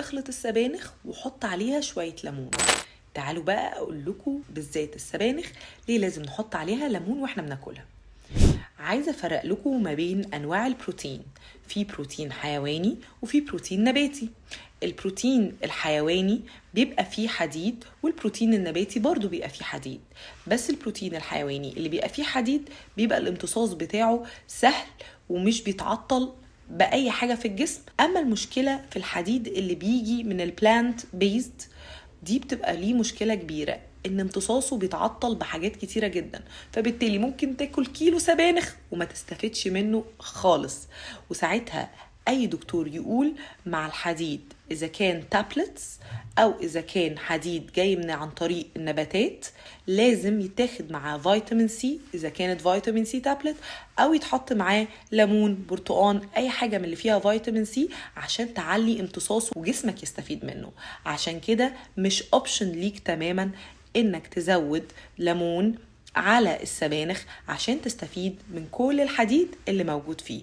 اخلط السبانخ وحط عليها شوية ليمون. تعالوا بقى اقول لكم بالذات السبانخ ليه لازم نحط عليها ليمون واحنا بناكلها. عايزة افرق لكم ما بين انواع البروتين. في بروتين حيواني وفي بروتين نباتي. البروتين الحيواني بيبقى فيه حديد، والبروتين النباتي برضو بيبقى فيه حديد. بس البروتين الحيواني اللي بيبقى فيه حديد بيبقى الامتصاص بتاعه سهل ومش بيتعطل بأي حاجة في الجسم. أما المشكلة في الحديد اللي بيجي من البلانت بيزد دي بتبقى ليه مشكلة كبيرة، ان امتصاصه بيتعطل بحاجات كتيرة جدا، فبالتالي ممكن تاكل كيلو سبانخ وما تستفدش منه خالص. وساعتها اي دكتور يقول مع الحديد اذا كان تابلتس او اذا كان حديد جاي من عن طريق النباتات لازم يتاخد معاه فيتامين سي اذا كانت فيتامين سي تابلت، او يتحط معاه ليمون، برتقان، اي حاجة من اللي فيها فيتامين سي عشان تعلي امتصاصه وجسمك يستفيد منه. عشان كده مش اوبشن ليك تماما انك تزود ليمون على السبانخ عشان تستفيد من كل الحديد اللي موجود فيه.